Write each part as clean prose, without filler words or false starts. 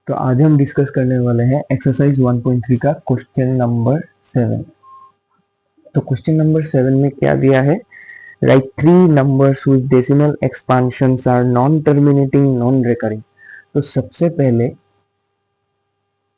तो आज हम डिस्कस करने वाले हैं एक्सरसाइज 1.3 का क्वेश्चन नंबर 7। तो क्वेश्चन नंबर 7 में क्या दिया है, right 3 numbers which decimal expansions are non terminating non recurring. तो सबसे पहले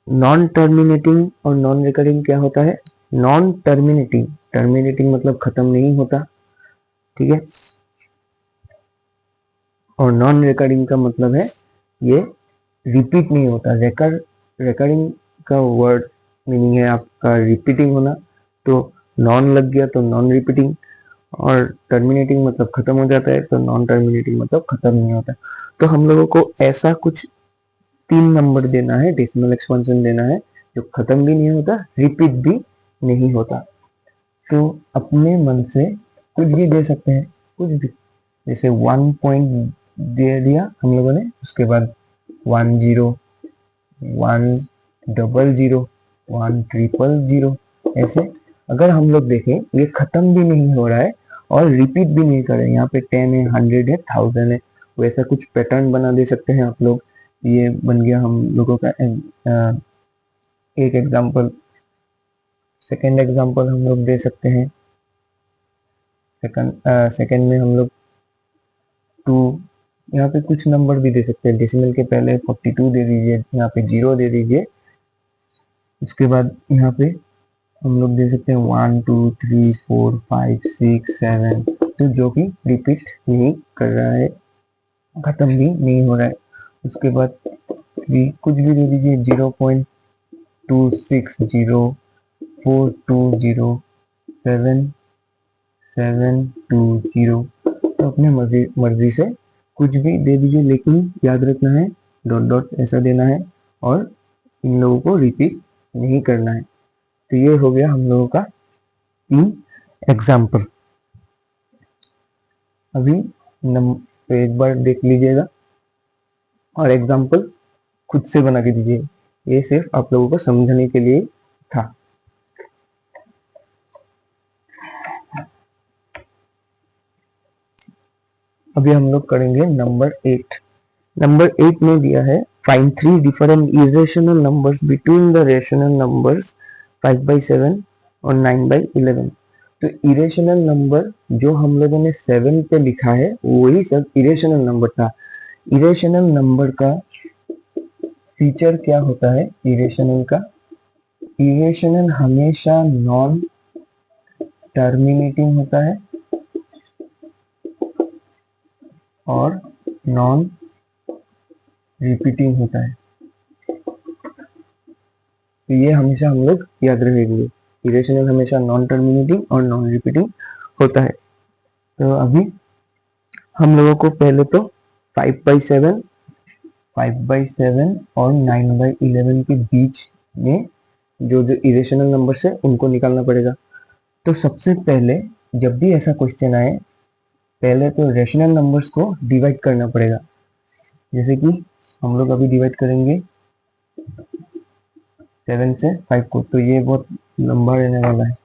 नॉन टर्मिनेटिंग और नॉन रिकरिंग क्या होता है। नॉन टर्मिनेटिंग, टर्मिनेटिंग मतलब खत्म नहीं होता, ठीक है, और नॉन रिकरिंग का मतलब है ये रिपीट नहीं होता। रेकरिंग का वर्ड मीनिंग है आपका रिपीटिंग होना, तो नॉन लग गया तो नॉन रिपीटिंग, और टर्मिनेटिंग मतलब खत्म हो जाता है, तो नॉन टर्मिनेटिंग मतलब खत्म नहीं होता। तो हम लोगों को ऐसा कुछ 3 नंबर देना है, डेसिमल एक्सपेंशन देना है जो खत्म भी नहीं होता, रिपीट भी नहीं होता। तो अपने मन से कुछ भी दे सकते हैं, कुछ भी, जैसे 1 पॉइंट दे दिया हम लोगों ने, उसके बाद 1 0, 1 डबल 0, 1 ट्रिपल 0, ऐसे अगर हम लोग देखें ये खत्म भी नहीं हो रहा है और रिपीट भी नहीं कर रहे। यहाँ पे 10 है, 100 है, 1000 है, वैसा कुछ पैटर्न बना दे सकते हैं आप लोग। ये बन गया हम लोगों का एक एग्जांपल। सेकंड एग्जांपल हम लोग दे सकते हैं। सेकंड में हम लोग 2, यहाँ पे कुछ नंबर भी दे सकते हैं। डेसिमल के पहले 42 दे दीजिए, यहाँ पे 0 दे दीजिए, उसके बाद यहाँ पे हम लोग दे सकते हैं 1 2 3 4 5 6 7, तो जो कि रिपीट नहीं कर रहा है, खत्म भी नहीं हो रहा है। उसके बाद 3 कुछ भी दे दीजिए, 0.260, 420, 7720, तो अपने मर्जी से कुछ भी दे दीजिए, लेकिन याद रखना है डॉट डॉट ऐसा देना है और इन लोगों को रिपीट नहीं करना है। तो ये हो गया हम लोगों का 3 एग्जाम्पल। अभी एक बार देख लीजिएगा और एग्जाम्पल खुद से बना के दीजिए, ये सिर्फ आप लोगों को समझने के लिए था। अभी हम लोग करेंगे नंबर 8। नंबर 8 में दिया है find 3 different irrational numbers between the rational numbers 5/7 और 9/11। तो इरेशनल नंबर जो हम लोगों ने 7 पे लिखा है वही सब इरेशनल नंबर था। इरेशनल नंबर का फीचर क्या होता है, इरेशनल का, इरेशनल हमेशा नॉन टर्मिनेटिंग होता है और नॉन रिपीटिंग होता है। तो ये हमेशा हम लोग याद रखेंगे, इरेशनल हमेशा नॉन टर्मिनेटिंग और नॉन रिपीटिंग होता है। तो अभी हम लोगों को पहले तो 5/7 और 9/11 के बीच में जो जो इरेशनल नंबर्स है उनको निकालना पड़ेगा। तो सबसे पहले जब भी ऐसा क्वेश्चन आए, पहले तो रेशनल नंबर्स को डिवाइड करना पड़ेगा। जैसे कि हम लोग अभी डिवाइड करेंगे 7 से 5 को, तो ये बहुत लंबा रहने वाला है।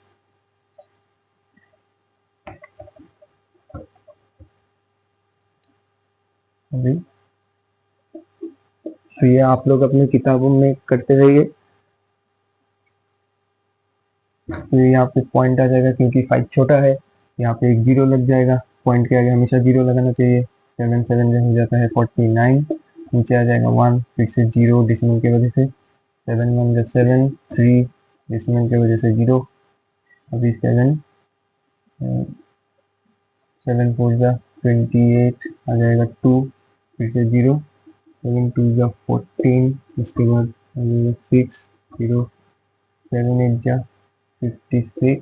अभी तो ये आप लोग अपनी किताबों में करते रहिए। तो यहाँ पे पॉइंट आ जाएगा क्योंकि 5 छोटा है, यहाँ पे एक 0 लग जाएगा, पॉइंट के आगे हमेशा 0 लगाना चाहिए। 7 7 हो जाता है 49, नीचे आ जाएगा 1, फिर से 0 डिसिमल की वजह से, 7 1 7, 3 डिसिमल की वजह से 0, अभी 7 7 4 28 आ जाएगा 2, फिर से 0, 7 2 14, उसके बाद 6 0, 7 8 56,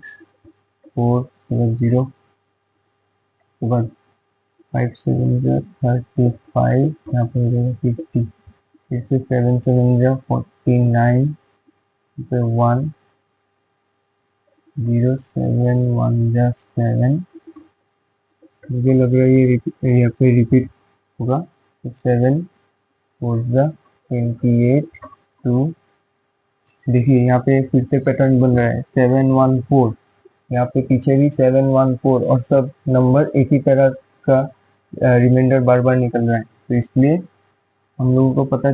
4 7 0, उसके बाद 5 7 35, यहाँ पे हो जाएगा 50, फिर से 7 7 49, फिर 1 0 7 1 7, मुझे लग रहा है ये यहाँ पे रिपीट होगा। तो 7 4 28 2, देखिए यहाँ पे फिर से पैटर्न बन रहा है 7 1 4, यहाँ पे पीछे भी 7 1 4, और सब नंबर एक ही तरह का रिमाइंडर बार बार निकल रहा है। तो इसलिए हम लोगों को पता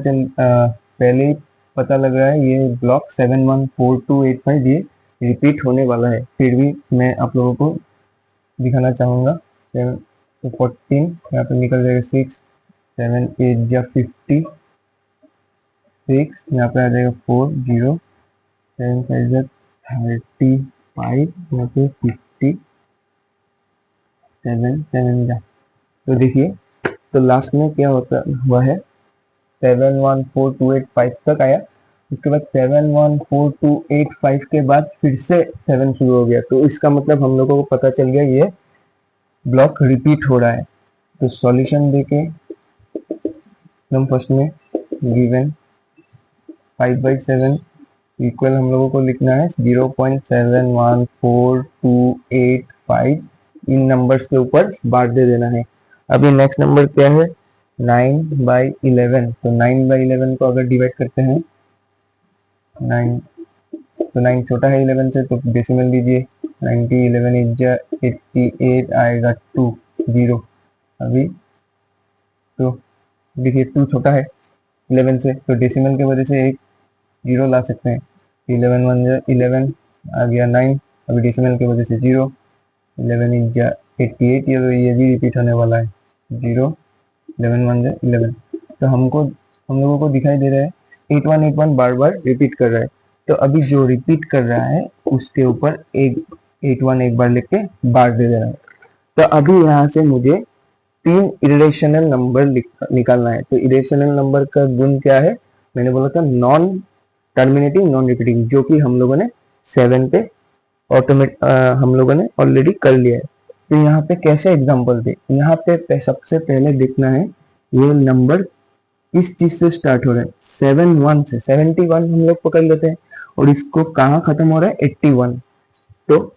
पहले ही पता लग रहा है ये ब्लॉक 714285 ये रिपीट होने वाला है, फिर भी मैं आप लोगों को दिखाना चाहूँगा। 14 यहाँ पे निकल जाएगा 6, 7 8 या 50, 6 यहाँ पे आ जाएगा 4 0, 7 5 35 यहाँ पे 50 7 7 जा। तो देखिए, तो लास्ट में क्या होता हुआ है 714285 तक आया, उसके बाद 714285 के बाद फिर से 7 शुरू हो गया, तो इसका मतलब हम लोगों को पता चल गया ये ब्लॉक रिपीट हो रहा है। तो सॉल्यूशन देके एकदम फर्स्ट में गिवन 5/7 इक्वल हम लोगों को लिखना है 0.714285, इन नंबर्स के ऊपर बार दे देना है। अभी नेक्स्ट नंबर क्या है 9/11, तो 9/11 को अगर डिवाइड करते हैं 9, तो 9 छोटा है 11 से, तो डेसिमल लीजिए 90, 11 8 जा 88 आएगा 2 0। अभी तो देखिए 2 छोटा है 11 से, तो डेसिमल की वजह से एक 0 ला सकते हैं। 11 1 जा 11 आ गया 9, अभी डेसिमल की वजह से 0, 11 8 जा 88, ये भी रिपीट होने वाला है 0, 11 1 जा 11। तो हम लोगों को दिखाई दे रहा है 8181 बार बार रिपीट कर रहा है, तो अभी जो रिपीट कर रहा है उसके ऊपर एक 81 एक बार लिख के बार दे रहा है। तो अभी यहाँ से मुझे 3 इरेशनल नंबर निकालना है। तो इरेशनल नंबर का गुण क्या है, मैंने बोला था नॉन टर्मिनेटिंग नॉन रिपीटिंग, जो कि हम लोगों ने 7 पे हम लोगों ने ऑलरेडी कर लिया है। तो यहाँ पे कैसे एग्जांपल दे, यहाँ पे सबसे पहले देखना है ये नंबर किस चीज से स्टार्ट हो रहा है, 71 से। 71 हम लोग पकड़ लेते हैं, और इसको कहाँ खत्म हो रहा है 81, तो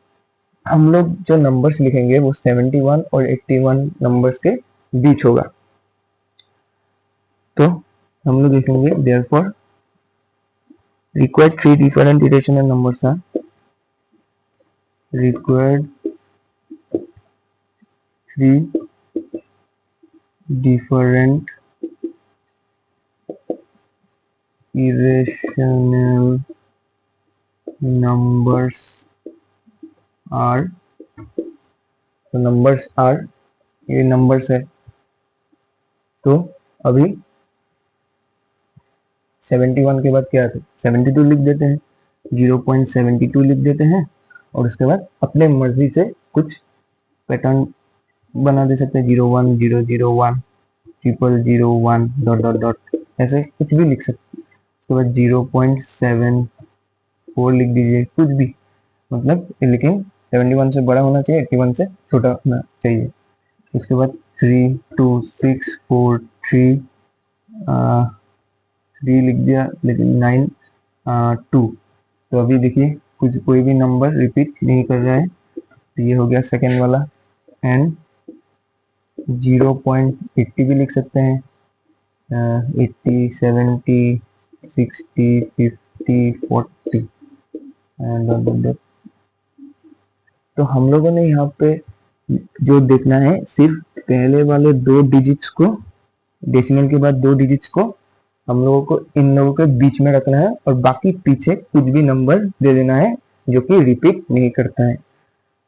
हम लोग जो नंबर्स लिखेंगे वो 71 और 81 नंबर्स के बीच होगा। तो हम लोग लिखेंगे therefore required 3 different irrational numbers are required 3 different irrational numbers are, तो नंबर्स आर, ये नंबर्स है, तो अभी 71 के बाद क्या आता है 72 लिख देते हैं, 0.72 लिख देते हैं, और उसके बाद अपने मर्जी से कुछ पैटर्न बना दे सकते हैं, 01001 00001 डॉट डॉट डॉट, ऐसे कुछ भी लिख सकते हैं। उसके बाद 0.74 लिख दीजिए, कुछ भी, मतलब लेकिन 71 से बड़ा होना चाहिए, 81 से छोटा होना चाहिए। उसके बाद 32643 3 लिख दिया, लेकिन 9 2। तो अभी देखिए कोई भी नंबर रिपीट नहीं कर रहा है, तो ये हो गया सेकेंड वाला। एंड 0.80 भी लिख सकते हैं, 80 70 60 50 40 एंड तो हम लोगों ने यहाँ पे जो देखना है सिर्फ पहले वाले 2 डिजिट्स को, डेसिमल के बाद 2 डिजिट्स को हम लोगों को इन लोगों के बीच में रखना है, और बाकी पीछे कुछ भी नंबर दे देना है जो कि रिपीट नहीं करता है।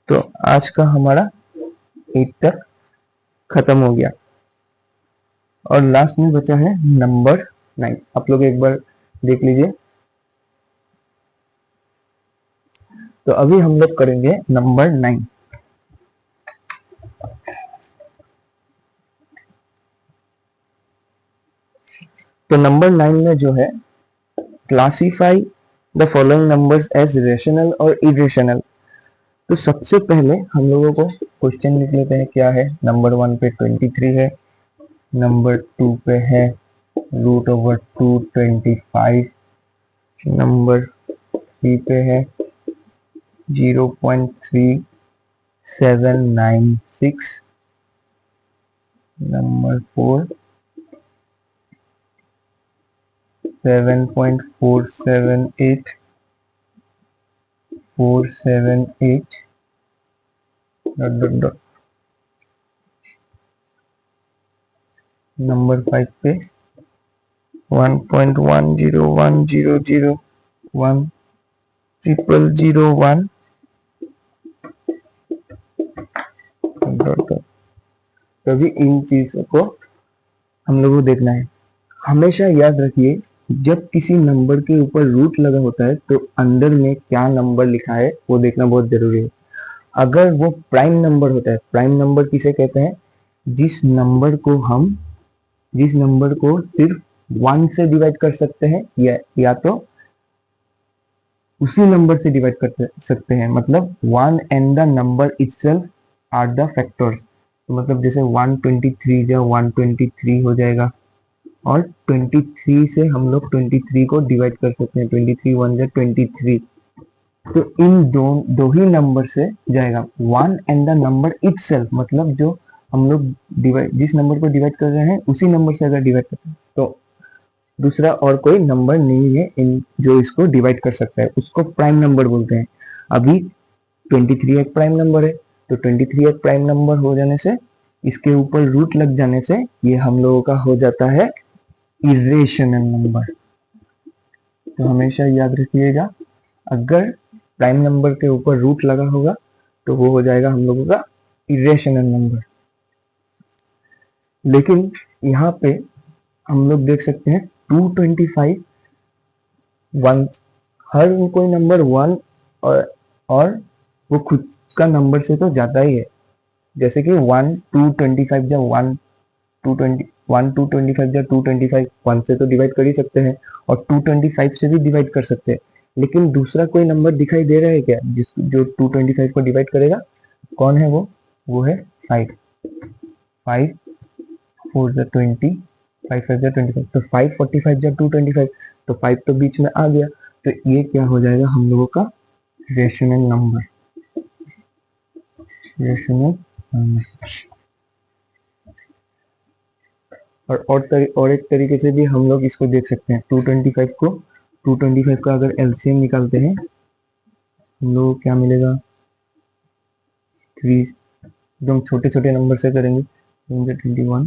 तो आज का हमारा 8 तक खत्म हो गया, और लास्ट में बचा है नंबर 9। आप लोग एक बार देख लीजिए। तो अभी हम लोग करेंगे नंबर 9। तो नंबर 9 में जो है classify the following numbers as rational और इरेशनल। तो सबसे पहले हम लोगों को क्वेश्चन लिख लेते हैं क्या है। नंबर 1 पे 23 है, नंबर 2 पे है √2 25, नंबर 3 पे है 0.3796, number 4 7.478 478 dot dot dot, number 5 पे 1.101001 तभी इन चीजों को हम लोगों को देखना है। हमेशा याद रखिए, जब किसी नंबर के ऊपर रूट लगा होता है तो अंदर में क्या नंबर लिखा है वो देखना बहुत जरूरी है। अगर वो प्राइम नंबर होता है, प्राइम नंबर किसे कहते हैं? जिस नंबर को सिर्फ 1 से डिवाइड कर सकते हैं या तो उसी नंबर से डिवाइड कर सकते हैं, मतलब 1 and the number itself are the factors. तो मतलब जैसे 123 या 123 हो जाएगा, और 23 से हम लोग 23 को डिवाइड कर सकते हैं, 23 1 जा 23। तो इन दो ही नंबर से जाएगा। 1 एंड द नंबर इटसेल्फ, मतलब जो हम लोग जिस नंबर को डिवाइड कर रहे हैं उसी नंबर से अगर डिवाइड करते हैं तो दूसरा और कोई नंबर नहीं है इन जो इसको डिवाइड कर सकता है, उसको प्राइम नंबर बोलते हैं। अभी 23 एक प्राइम नंबर है, तो 23 एक प्राइम नंबर हो जाने से, इसके ऊपर रूट लग जाने से, ये हम लोगों का हो जाता है इरेशनल नंबर। तो हमेशा याद रखिएगा, अगर प्राइम नंबर के ऊपर रूट लगा होगा तो वो हो जाएगा हम लोगों का इरेशनल नंबर। लेकिन यहाँ पे हम लोग देख सकते हैं 225 वन, हर कोई नंबर 1 और वो खुद का नंबर से तो जाता ही है। जैसे कि 1 225 या 1 220 1 225 या 225 1 से तो डिवाइड कर ही सकते हैं, और 225 से भी डिवाइड कर सकते हैं। लेकिन दूसरा कोई नंबर दिखाई दे रहा है क्या जो 225 को डिवाइड करेगा? कौन है वो है 5। 5 4 जा 20, 5 5 जा 25, तो 545 जा 225, तो 5 तो बीच में आ गया, तो ये क्या हो जाएगा हम लोगों का रेशनल नंबर। और एक तरीके से भी हम लोग इसको देख सकते हैं। 225 का अगर एलसीएम निकालते हैं हम लोग क्या मिलेगा? 3, एकदम छोटे छोटे नंबर से करेंगे। 21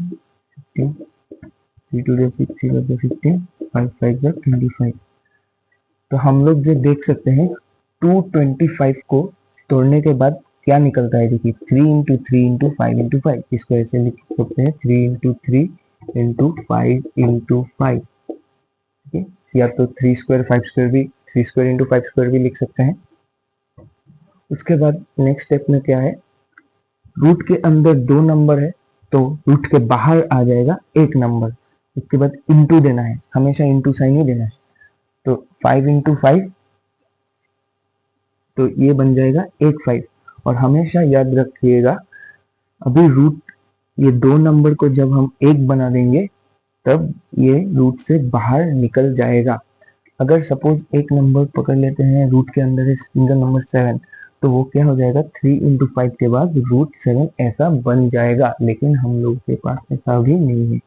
15 3 2 6 3 15 5 5 25। तो हम लोग जो देख सकते हैं 225 को तोड़ने के बाद क्या निकलता है? देखिए 3 इंटू 3 इंटू 5 इंटू 5, इसको ऐसे लिख सकते हैं 3 इंटू 3 इंटू 5 इंटू 5, या तो 3 स्क्वायर 5 स्क्वायर भी, 3 स्क्वायर इंटू 5 स्क्वायर भी लिख सकते हैं। उसके बाद नेक्स्ट स्टेप में क्या है? रूट के अंदर 2 नंबर है तो रूट के बाहर आ जाएगा एक नंबर, उसके बाद इंटू देना है, हमेशा इंटू साइन ही देना है। तो 5 इंटू 5, तो ये बन जाएगा 5। और हमेशा याद रखिएगा, अभी रूट, ये 2 नंबर को जब हम 1 बना देंगे तब ये रूट से बाहर निकल जाएगा। अगर सपोज एक नंबर पकड़ लेते हैं, रूट के अंदर है सिंगल नंबर 7, तो वो क्या हो जाएगा? 3 इंटू 5 के बाद रूट 7 ऐसा बन जाएगा। लेकिन हम लोग के पास ऐसा भी नहीं है,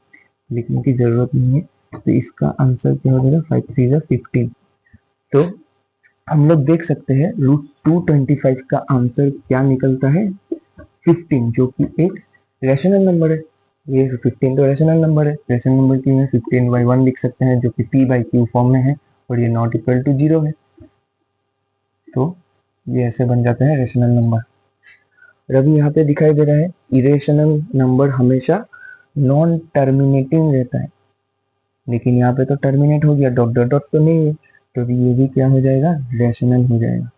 लिखने की जरूरत नहीं है, तो इसका आंसर क्या हो जाएगा? 5 3 जा 15। तो हम लोग देख सकते हैं रूट 225 का आंसर क्या निकलता है? 15, जो कि एक रेशनल नंबर है। ये 15 तो रेशनल नंबर है। रेशनल नंबर की में 15/1 लिख सकते हैं, जो कि p/q फॉर्म में है, और ये नॉट इक्वल टू 0 है, तो ये ऐसे बन जाता है रेशनल नंबर। और अभी यहाँ पे दिखाई दे रहा है इरेशनल नंबर हमेशा नॉन टर्मिनेटिंग रहता है, लेकिन यहाँ पे तो टर्मिनेट हो गया, डॉट डॉट डॉट तो नहीं है, तो ये भी क्या हो जाएगा? रेशनल हो जाएगा।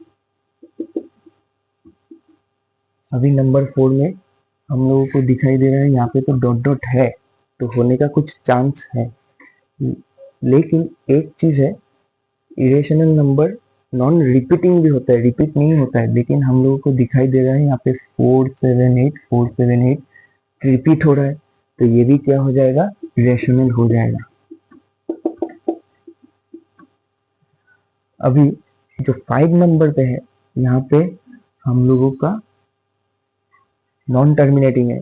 अभी नंबर 4 में हम लोगों को दिखाई दे रहा है यहाँ पे तो डॉट डॉट है, तो होने का कुछ चांस है। लेकिन एक चीज है, इरेशनल नंबर नॉन रिपीटिंग भी होता है, रिपीट नहीं होता है, लेकिन हम लोगों को दिखाई दे रहा है यहाँ पे 478 रिपीट हो रहा है, तो ये भी क्या हो जाएगा? रेशनल हो जाएगा। अभी जो 5 नंबर पे है यहाँ पे हम लोगों का नॉन टर्मिनेटिंग है,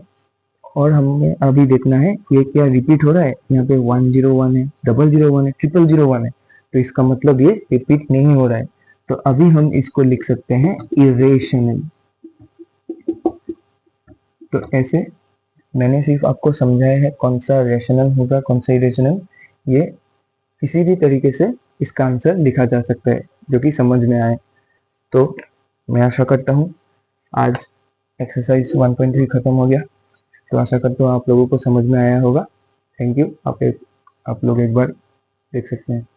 और हमें अभी देखना है ये क्या रिपीट हो रहा है। यहाँ पे 101 है, 001 है, 001 है, तो इसका मतलब ये रिपीट नहीं हो रहा है। तो अभी हम इसको लिख सकते हैं इरेशनल। तो ऐसे मैंने सिर्फ आपको समझाया है कौन सा रेशनल होगा कौन सा इरेशनल। ये किसी भी तरीके से इसका आंसर लिखा जा सकता है जो कि समझ में आए। तो मैं आशा करता हूँ आज एक्सरसाइज 1.3 खत्म हो गया। तो आशा करता हूँ आप लोगों को समझ में आया होगा। Thank you. आप लोग एक बार देख सकते हैं।